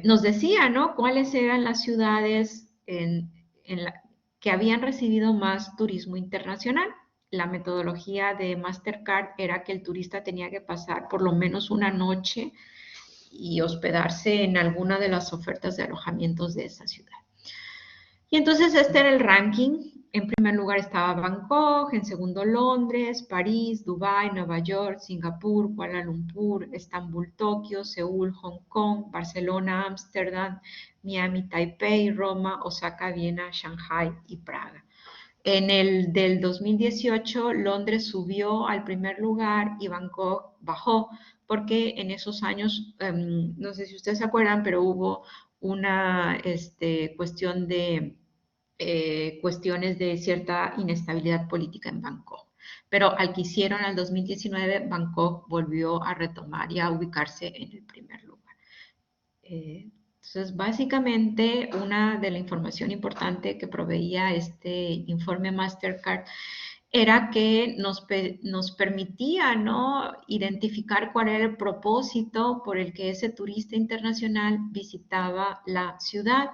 Nos decía, ¿no? Cuáles eran las ciudades que habían recibido más turismo internacional. La metodología de Mastercard era que el turista tenía que pasar por lo menos una noche y hospedarse en alguna de las ofertas de alojamientos de esa ciudad. Y entonces este era el ranking. En primer lugar estaba Bangkok, en segundo Londres, París, Dubái, Nueva York, Singapur, Kuala Lumpur, Estambul, Tokio, Seúl, Hong Kong, Barcelona, Ámsterdam, Miami, Taipei, Roma, Osaka, Viena, Shanghai y Praga. En el del 2018, Londres subió al primer lugar y Bangkok bajó, porque en esos años, no sé si ustedes se acuerdan, pero hubo una cuestión de cuestiones de cierta inestabilidad política en Bangkok. Pero al que hicieron al 2019, Bangkok volvió a retomar y a ubicarse en el primer lugar. Entonces, básicamente, una de la información importante que proveía este informe Mastercard era que nos permitía, ¿no?, identificar cuál era el propósito por el que ese turista internacional visitaba la ciudad,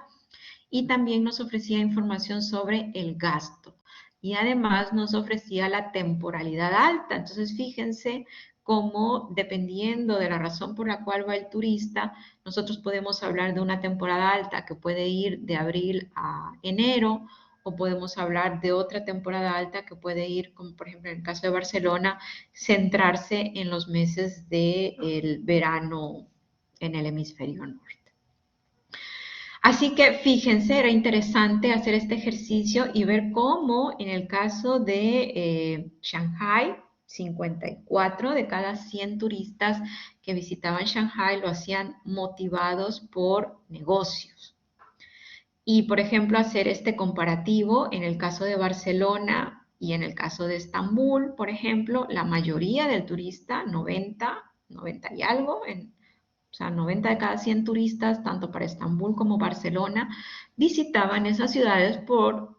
y también nos ofrecía información sobre el gasto y además nos ofrecía la temporalidad alta. Entonces, fíjense cómo, dependiendo de la razón por la cual va el turista, nosotros podemos hablar de una temporada alta que puede ir de abril a enero, o podemos hablar de otra temporada alta que puede ir, como por ejemplo en el caso de Barcelona, centrarse en los meses del verano en el hemisferio norte. Así que fíjense, era interesante hacer este ejercicio y ver cómo en el caso de Shanghai, 54 de cada 100 turistas que visitaban Shanghai lo hacían motivados por negocios. Y, por ejemplo, hacer este comparativo en el caso de Barcelona y en el caso de Estambul, por ejemplo, la mayoría del turista, 90 y algo, o sea, 90 de cada 100 turistas, tanto para Estambul como Barcelona, visitaban esas ciudades por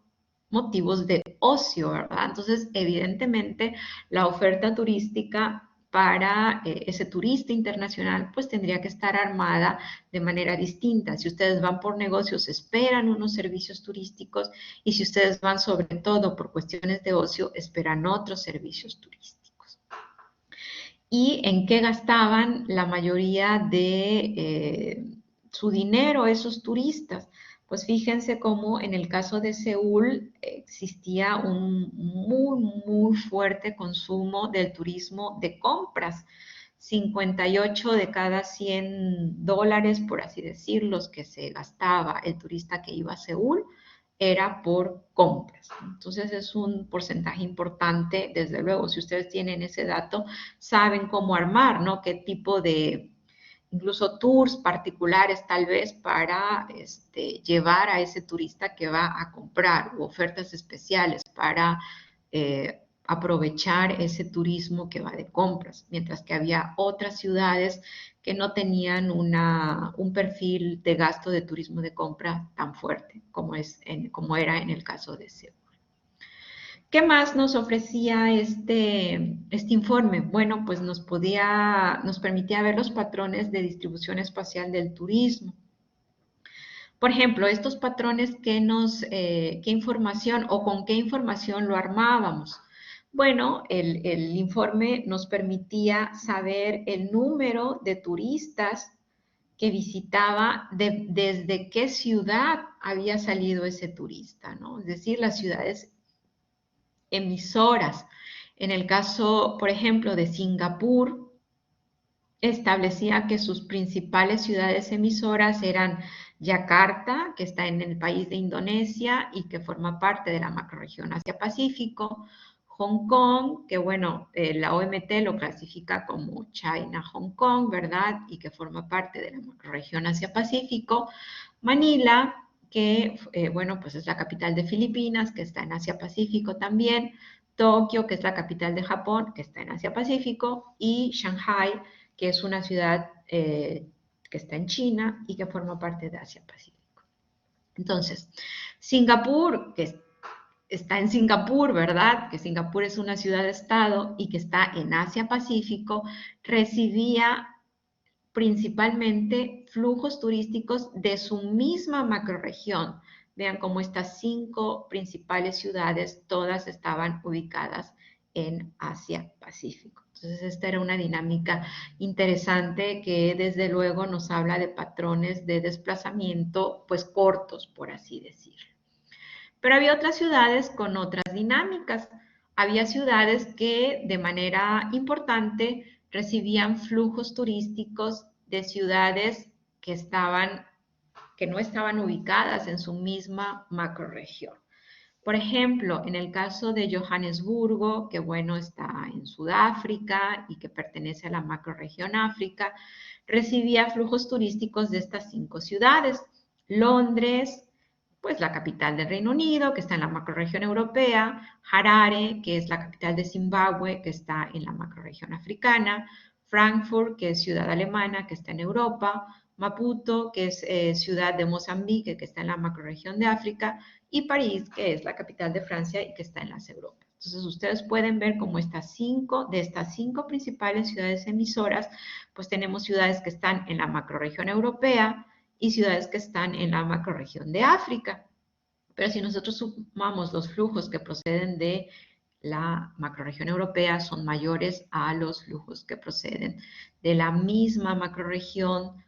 motivos de ocio, ¿verdad? Entonces, evidentemente, la oferta turística para ese turista internacional, pues tendría que estar armada de manera distinta. Si ustedes van por negocios, esperan unos servicios turísticos, y si ustedes van sobre todo por cuestiones de ocio, esperan otros servicios turísticos. ¿Y en qué gastaban la mayoría de su dinero esos turistas? Pues fíjense cómo en el caso de Seúl existía un muy fuerte consumo del turismo de compras. 58 de cada 100 dólares, por así decirlo, que se gastaba el turista que iba a Seúl, era por compras. Entonces es un porcentaje importante, desde luego. Si ustedes tienen ese dato, saben cómo armar, ¿no? Qué tipo de, incluso tours particulares tal vez para llevar a ese turista que va a comprar, u ofertas especiales para aprovechar ese turismo que va de compras, mientras que había otras ciudades que no tenían un perfil de gasto de turismo de compra tan fuerte como era en el caso de Seúl. ¿Qué más nos ofrecía este informe? Bueno, pues nos permitía ver los patrones de distribución espacial del turismo. Por ejemplo, estos patrones, ¿qué información o con qué información lo armábamos? Bueno, el informe nos permitía saber el número de turistas que visitaba, desde qué ciudad había salido ese turista, ¿no? Es decir, las ciudades emisoras. En el caso, por ejemplo, de Singapur, establecía que sus principales ciudades emisoras eran Yakarta, que está en el país de Indonesia y que forma parte de la macrorregión Asia-Pacífico; Hong Kong, que bueno, la OMT lo clasifica como China-Hong Kong, ¿verdad?, y que forma parte de la macrorregión Asia-Pacífico; Manila, que bueno, pues es la capital de Filipinas, que está en Asia-Pacífico también; Tokio, que es la capital de Japón, que está en Asia-Pacífico; y Shanghai, que es una ciudad que está en China y que forma parte de Asia-Pacífico. Entonces, Singapur, que está en Singapur, ¿verdad?, que Singapur es una ciudad-estado y que está en Asia-Pacífico, recibía principalmente flujos turísticos de su misma macrorregión. Vean cómo estas 5 principales ciudades todas estaban ubicadas en Asia-Pacífico. Entonces, esta era una dinámica interesante que desde luego nos habla de patrones de desplazamiento, pues cortos, por así decirlo. Pero había otras ciudades con otras dinámicas. Había ciudades que de manera importante recibían flujos turísticos de ciudades que no estaban ubicadas en su misma macrorregión. Por ejemplo, en el caso de Johannesburgo, que bueno, está en Sudáfrica y que pertenece a la macrorregión África, recibía flujos turísticos de estas 5 ciudades. Londres, pues la capital del Reino Unido, que está en la macrorregión europea, Harare, que es la capital de Zimbabue, que está en la macrorregión africana, Frankfurt, que es ciudad alemana, que está en Europa, Maputo, que es ciudad de Mozambique, que está en la macrorregión de África, y París, que es la capital de Francia y que está en las Europas. Entonces, ustedes pueden ver cómo de estas cinco principales ciudades emisoras, pues tenemos ciudades que están en la macrorregión europea y ciudades que están en la macrorregión de África. Pero si nosotros sumamos los flujos que proceden de la macrorregión europea, son mayores a los flujos que proceden de la misma macrorregión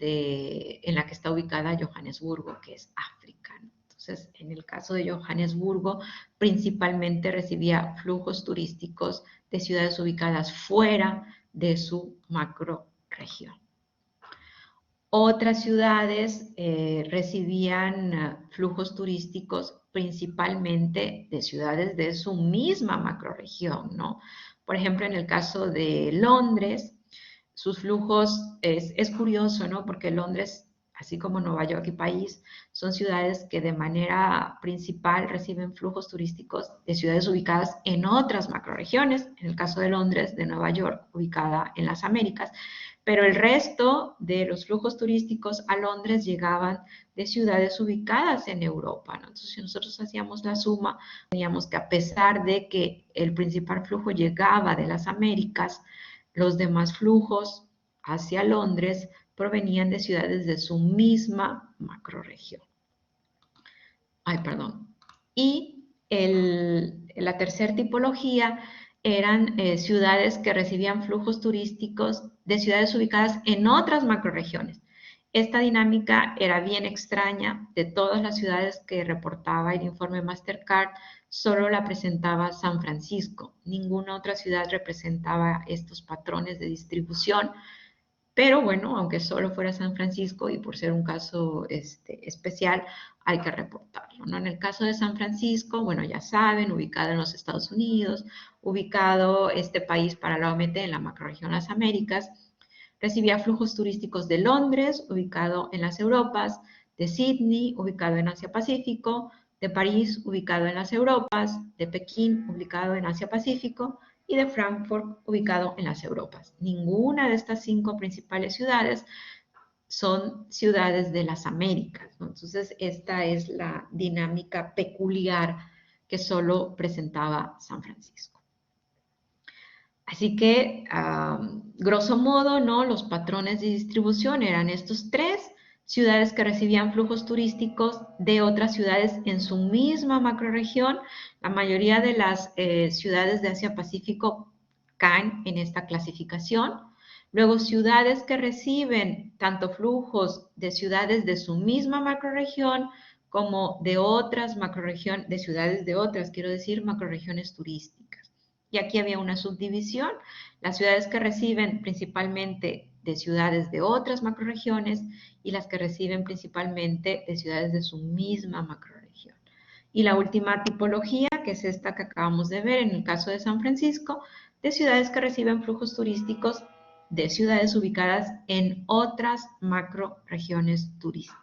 en la que está ubicada Johannesburgo, que es África. Entonces, en el caso de Johannesburgo, principalmente recibía flujos turísticos de ciudades ubicadas fuera de su macrorregión. Otras ciudades recibían flujos turísticos principalmente de ciudades de su misma macrorregión, ¿no? Por ejemplo, en el caso de Londres, sus flujos, es curioso, ¿no? Porque Londres, así como Nueva York y París, son ciudades que de manera principal reciben flujos turísticos de ciudades ubicadas en otras macrorregiones, en el caso de Londres, de Nueva York, ubicada en las Américas, pero el resto de los flujos turísticos a Londres llegaban de ciudades ubicadas en Europa, ¿no? Entonces, si nosotros hacíamos la suma, teníamos que, a pesar de que el principal flujo llegaba de las Américas, los demás flujos hacia Londres provenían de ciudades de su misma macrorregión. Ay, perdón. Y la tercera tipología eran ciudades que recibían flujos turísticos de ciudades ubicadas en otras macrorregiones. Esta dinámica era bien extraña. De todas las ciudades que reportaba el informe Mastercard, solo la presentaba San Francisco. Ninguna otra ciudad representaba estos patrones de distribución. Pero bueno, aunque solo fuera San Francisco y por ser un caso especial, hay que reportarlo, ¿no? En el caso de San Francisco, bueno, ya saben, ubicado en los Estados Unidos, ubicado este país paralelamente en la macrorregión Las Américas, recibía flujos turísticos de Londres, ubicado en las Europas, de Sydney, ubicado en Asia-Pacífico, de París, ubicado en las Europas, de Pekín, ubicado en Asia-Pacífico, y de Frankfurt, ubicado en las Europas. Ninguna de estas 5 principales ciudades son ciudades de las Américas, ¿no? Entonces, esta es la dinámica peculiar que solo presentaba San Francisco. Así que, grosso modo, ¿no? Los patrones de distribución eran estos 3: ciudades que recibían flujos turísticos de otras ciudades en su misma macrorregión. La mayoría de las ciudades de Asia-Pacífico caen en esta clasificación. Luego, ciudades que reciben tanto flujos de ciudades de su misma macrorregión como de otras macrorregiones, de ciudades de otras, quiero decir, macrorregiones turísticas. Y aquí había una subdivisión: las ciudades que reciben principalmente de ciudades de otras macrorregiones y las que reciben principalmente de ciudades de su misma macrorregión. Y la última tipología, que es esta que acabamos de ver en el caso de San Francisco, de ciudades que reciben flujos turísticos de ciudades ubicadas en otras macrorregiones turísticas.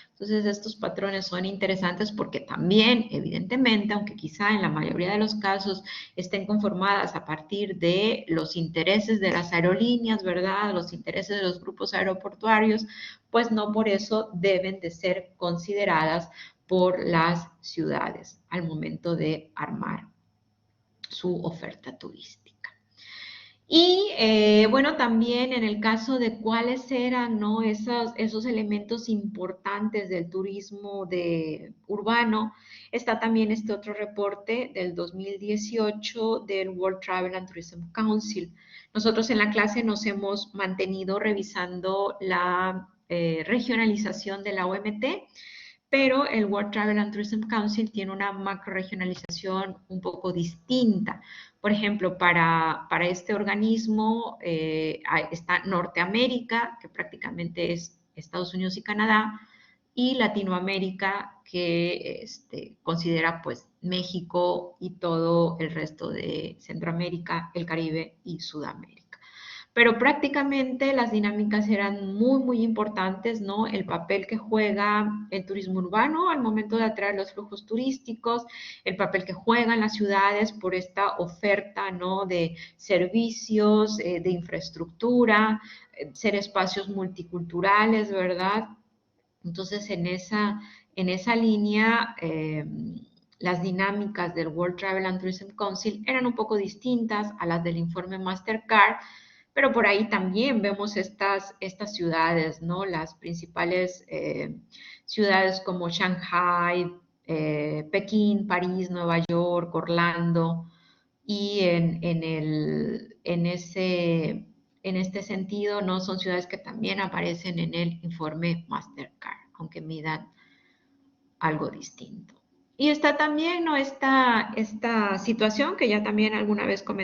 Entonces, estos patrones son interesantes porque también, evidentemente, aunque quizá en la mayoría de los casos estén conformadas a partir de los intereses de las aerolíneas, ¿verdad? Los intereses de los grupos aeroportuarios, pues no por eso deben de ser consideradas por las ciudades al momento de armar su oferta turística. Y bueno, también en el caso de cuáles eran, ¿no? Esos elementos importantes del turismo urbano, está también este otro reporte del 2018 del World Travel and Tourism Council. Nosotros en la clase nos hemos mantenido revisando la regionalización de la OMT, pero el World Travel and Tourism Council tiene una macroregionalización un poco distinta. Por ejemplo, para este organismo está Norteamérica, que prácticamente es Estados Unidos y Canadá, y Latinoamérica, que considera pues México y todo el resto de Centroamérica, el Caribe y Sudamérica. Pero prácticamente las dinámicas eran muy, muy importantes, ¿no? El papel que juega el turismo urbano al momento de atraer los flujos turísticos, el papel que juegan las ciudades por esta oferta, ¿no? De servicios, de infraestructura, ser espacios multiculturales, ¿verdad? Entonces, en esa línea, las dinámicas del World Travel and Tourism Council eran un poco distintas a las del informe Mastercard, pero por ahí también vemos estas ciudades, ¿no? Las principales ciudades como Shanghai, Pekín, París, Nueva York, Orlando, y en este sentido, ¿no? Son ciudades que también aparecen en el informe Mastercard, aunque midan algo distinto. Y está también, ¿no? Esta situación que ya también alguna vez comenté